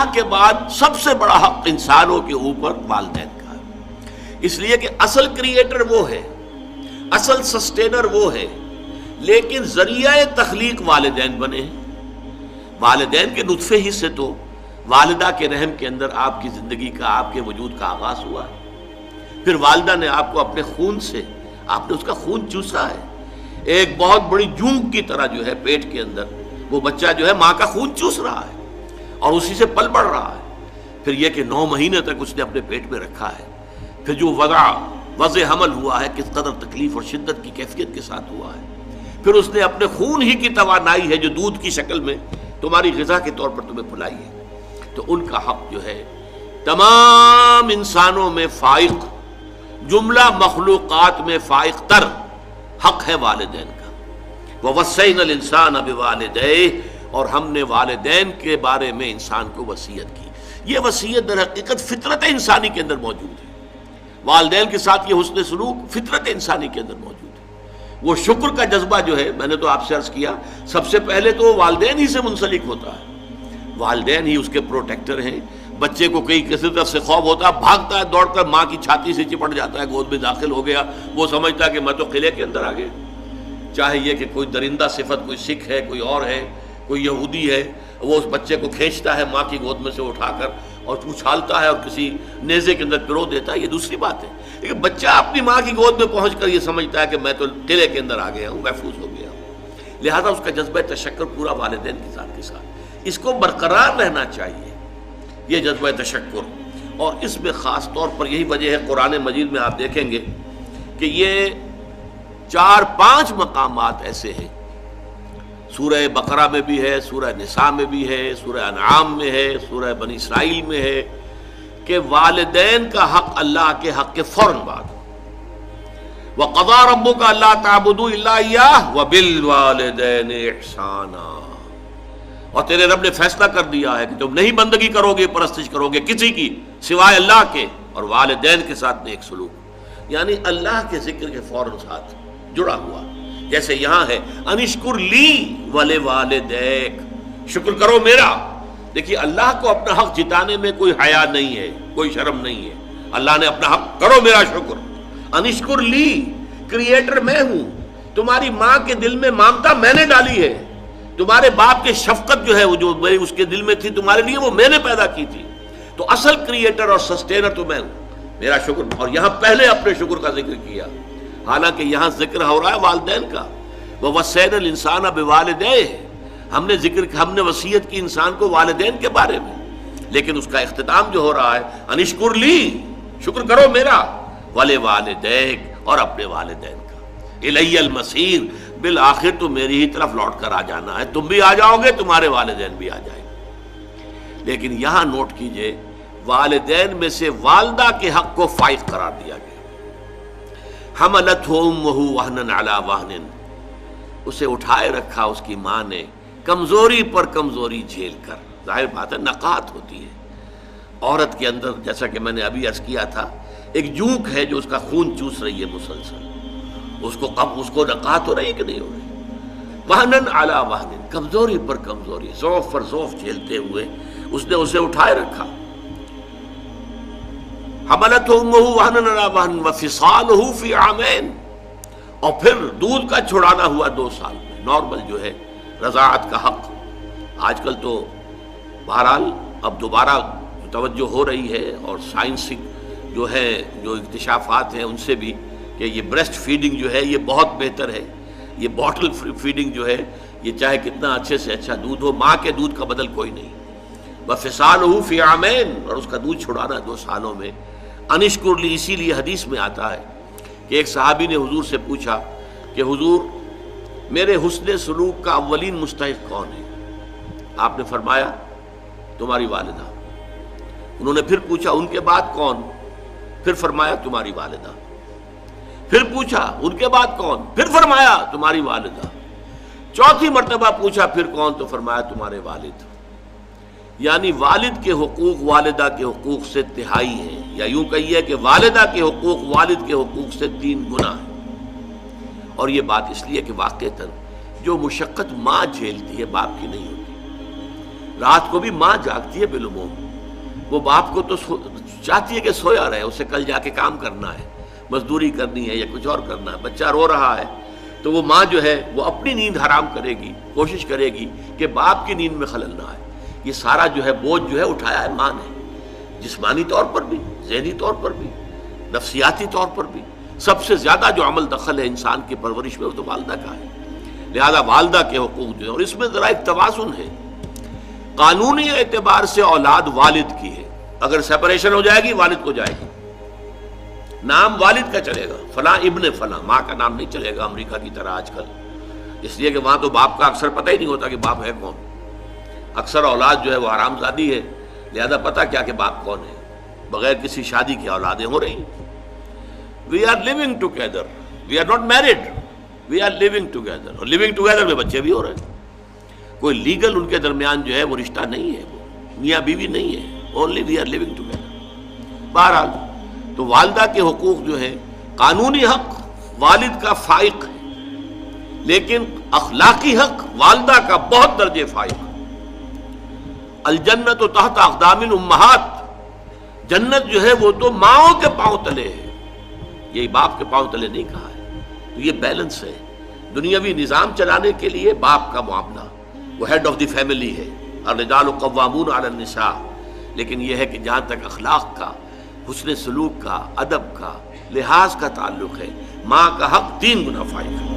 اللہ کے بعد سب سے بڑا حق انسانوں کے اوپر والدین کا ہے، اس لیے کہ اصل کریٹر وہ ہے، اصل سسٹینر وہ ہے، لیکن ذریعہ تخلیق والدین بنے ہیں۔ والدین کے نطفے ہی سے تو والدہ کے رحم کے اندر آپ کی زندگی کا، آپ کے وجود کا آغاز ہوا ہے۔ پھر والدہ نے آپ کو اپنے خون سے، آپ نے اس کا خون چوسا ہے، ایک بہت بڑی جونگ کی طرح جو ہے پیٹ کے اندر وہ بچہ جو ہے ماں کا خون چوس رہا ہے اور اسی سے پل بڑھ رہا ہے۔ پھر یہ کہ 9 مہینے تک اس نے اپنے پیٹ میں رکھا ہے، پھر جو وضع حمل ہوا ہے کس قدر تکلیف اور شدت کی کیفیت کے ساتھ ہوا ہے، پھر اس نے اپنے خون ہی کی توانائی ہے جو دودھ کی شکل میں تمہاری غذا کے طور پر تمہیں پلائی ہے۔ تو ان کا حق جو ہے تمام انسانوں میں فائق، جملہ مخلوقات میں فائق تر حق ہے والدین کا۔ وَوَصَّيْنَا الْإِنسَانَ بِوَالِدَيْهِ، اور ہم نے والدین کے بارے میں انسان کو وصیت کی۔ یہ وصیت در حقیقت فطرت انسانی کے اندر موجود ہے، والدین کے ساتھ یہ حسن سلوک فطرت انسانی کے اندر موجود ہے۔ وہ شکر کا جذبہ جو ہے، میں نے تو آپ سے عرض کیا، سب سے پہلے تو والدین ہی سے منسلک ہوتا ہے، والدین ہی اس کے پروٹیکٹر ہیں۔ بچے کو کسی طرف سے خوف ہوتا ہے، بھاگتا ہے دوڑ کر ماں کی چھاتی سے چپٹ جاتا ہے، گود میں داخل ہو گیا، وہ سمجھتا ہے کہ میں تو قلعے کے اندر آ گیا۔ چاہے یہ کہ کوئی درندہ صفت، کوئی سکھ ہے، کوئی اور ہے، کوئی یہودی ہے، وہ اس بچے کو کھینچتا ہے ماں کی گود میں سے اٹھا کر اور اچھالتا ہے اور کسی نیزے کے اندر پرو دیتا ہے، یہ دوسری بات ہے۔ لیکن بچہ اپنی ماں کی گود میں پہنچ کر یہ سمجھتا ہے کہ میں تو قلعے کے اندر آ گیا ہوں، محفوظ ہو گیا ہوں۔ لہذا اس کا جذبہ تشکر پورا والدین کے ساتھ اس کو برقرار رہنا چاہیے، یہ جذبہ تشکر۔ اور اس میں خاص طور پر یہی وجہ ہے، قرآن مجید میں آپ دیکھیں گے کہ یہ 4-5 مقامات ایسے ہیں، سورہ بقرہ میں بھی ہے، سورہ نساء میں بھی ہے، سورہ انعام میں ہے، سورہ بنی اسرائیل میں ہے، کہ والدین کا حق اللہ کے حق کے فوراً بعد وَقَضَىٰ رَبُّكَ أَلَّا تَعْبُدُوا إِلَّا إِيَّاهُ وَبِالْوَالِدَيْنِ إِحْسَانًا، اور تیرے رب نے فیصلہ کر دیا ہے کہ تم نہیں بندگی کرو گے، پرستش کرو گے کسی کی سوائے اللہ کے، اور والدین کے ساتھ نیک سلوک، یعنی اللہ کے ذکر کے فوراً ساتھ جڑا ہوا۔ جیسے یہاں ہے انشکر لی ولوالدیک، شکر کرو میرا۔ دیکھیے اللہ کو اپنا حق جتانے میں کوئی حیا نہیں ہے، کوئی شرم نہیں ہے، اللہ نے اپنا حق کرو میرا شکر۔ انشکر لی، کریٹر میں ہوں، تمہاری ماں کے دل میں ممتا میں نے ڈالی ہے، تمہارے باپ کی شفقت جو ہے وہ جو اس کے دل میں تھی تمہارے لیے وہ میں نے پیدا کی تھی، تو اصل کریٹر اور سسٹینر تو میں ہوں، میرا شکر۔ اور یہاں پہلے اپنے شکر کا ذکر کیا، حالانکہ یہاں ذکر ہو رہا ہے والدین کا، وَوَصَّيْنَا الْإِنسَانَ بِوَالِدَيْهِ، ہم نے وصیت کی انسان کو والدین کے بارے میں، لیکن اس کا اختتام جو ہو رہا ہے انشکر لی، شکر کرو میرا، وَلِوَالِدَيْكَ، اور اپنے والدین کا، اِلَيَّ الْمَصِيرُ، بالآخر تو میری ہی طرف لوٹ کر آ جانا ہے، تم بھی آ جاؤ گے، تمہارے والدین بھی آ جائیں گے۔ لیکن یہاں نوٹ کیجئے، والدین میں سے والدہ کے حق کو فائق قرار دیا گیا۔ حملتہ امہ وہنا علی وہن، اسے اٹھائے رکھا اس کی ماں نے کمزوری پر کمزوری جھیل کر۔ ظاہر بات ہے نقاہت ہوتی ہے عورت کے اندر، جیسا کہ میں نے ابھی عرض کیا تھا، ایک جونک ہے جو اس کا خون چوس رہی ہے مسلسل، اس کو نقاہت ہو رہی ہے کہ نہیں ہو رہی؟ وہنن علی وہن، کمزوری پر کمزوری، ضعف پر ضعف جھیلتے ہوئے اس نے اسے اٹھائے رکھا۔ حملتہ امہ وہنا علی وہن وفصالہ فی عامین، اور پھر دودھ کا چھڑانا ہوا 2 سال میں، نارمل جو ہے رضاعت کا حق۔ آج کل تو بہرحال اب دوبارہ توجہ ہو رہی ہے، اور سائنسی جو ہے جو اکتشافات ہیں ان سے بھی، کہ یہ بریسٹ فیڈنگ جو ہے یہ بہت بہتر ہے، یہ باٹل فیڈنگ جو ہے یہ چاہے کتنا اچھے سے اچھا دودھ ہو، ماں کے دودھ کا بدل کوئی نہیں۔ وفصالہ فی عامین، اور اس کا دودھ چھڑانا 2 سالوں میں۔ انشکر لی، اسی لیے حدیث میں آتا ہے کہ ایک صحابی نے حضور سے پوچھا کہ حضور میرے حسن سلوک کا اولین مستحق کون ہے؟ آپ نے فرمایا تمہاری والدہ۔ انہوں نے پھر پوچھا ان کے بعد کون؟ پھر فرمایا تمہاری والدہ۔ پھر پوچھا ان کے بعد کون؟ پھر فرمایا تمہاری والدہ۔ 4تھی مرتبہ پوچھا پھر کون؟ تو فرمایا تمہارے والد۔ یعنی والد کے حقوق والدہ کے حقوق سے تہائی ہیں، یا یوں کہیے کہ والدہ کے حقوق والد کے حقوق سے 3 گنا ہیں۔ اور یہ بات اس لیے کہ واقعتاً جو مشقت ماں جھیلتی ہے باپ کی نہیں ہوتی۔ رات کو بھی ماں جاگتی ہے بالعموم، وہ باپ کو تو چاہتی ہے کہ سویا رہے، اسے کل جا کے کام کرنا ہے، مزدوری کرنی ہے یا کچھ اور کرنا ہے، بچہ رو رہا ہے تو وہ ماں جو ہے وہ اپنی نیند حرام کرے گی، کوشش کرے گی کہ باپ کی نیند میں خلل نہ آئے۔ یہ سارا جو ہے بوجھ جو ہے اٹھایا ہے ماں نے، جسمانی طور پر بھی، ذہنی طور پر بھی، نفسیاتی طور پر بھی۔ سب سے زیادہ جو عمل دخل ہے انسان کی پرورش میں وہ تو والدہ کا ہے، لہذا والدہ کے حقوق جو ہے، اور اس میں ذرا ایک توازن ہے، قانونی اعتبار سے اولاد والد کی ہے، اگر سیپریشن ہو جائے گی والد کو جائے گی، نام والد کا چلے گا، فلاں ابن فلاں، ماں کا نام نہیں چلے گا امریکہ کی طرح آج کل، اس لیے کہ وہاں تو باپ کا اکثر پتہ ہی نہیں ہوتا کہ باپ ہے کون، اکثر اولاد جو ہے وہ حرام زادی ہے، لہذا پتہ کیا کہ باپ کون ہے، بغیر کسی شادی کی اولادیں ہو رہی ہیں۔ We are living together, we are not married, we are living together، اور living together میں بچے بھی ہو رہے ہیں، کوئی لیگل ان کے درمیان جو ہے وہ رشتہ نہیں ہے، وہ میاں بیوی نہیں ہے، only we are living together۔ بہرحال تو والدہ کے حقوق جو ہے، قانونی حق والد کا فائق ہے، لیکن اخلاقی حق والدہ کا بہت درجے فائق ہے۔ الجنت تحت اقدام الامہات، جنت جو ہے وہ تو ماؤں کے پاؤں تلے ہے، یہی باپ کے پاؤں تلے نہیں کہا ہے۔ تو یہ بیلنس ہے، دنیاوی نظام چلانے کے لیے باپ کا معاملہ، وہ ہیڈ آف دی فیملی ہے، الرجال قوامون علی النساء، لیکن یہ ہے کہ جہاں تک اخلاق کا، حسن سلوک کا، ادب کا، لحاظ کا تعلق ہے، ماں کا حق 3 گنا فائق ہے۔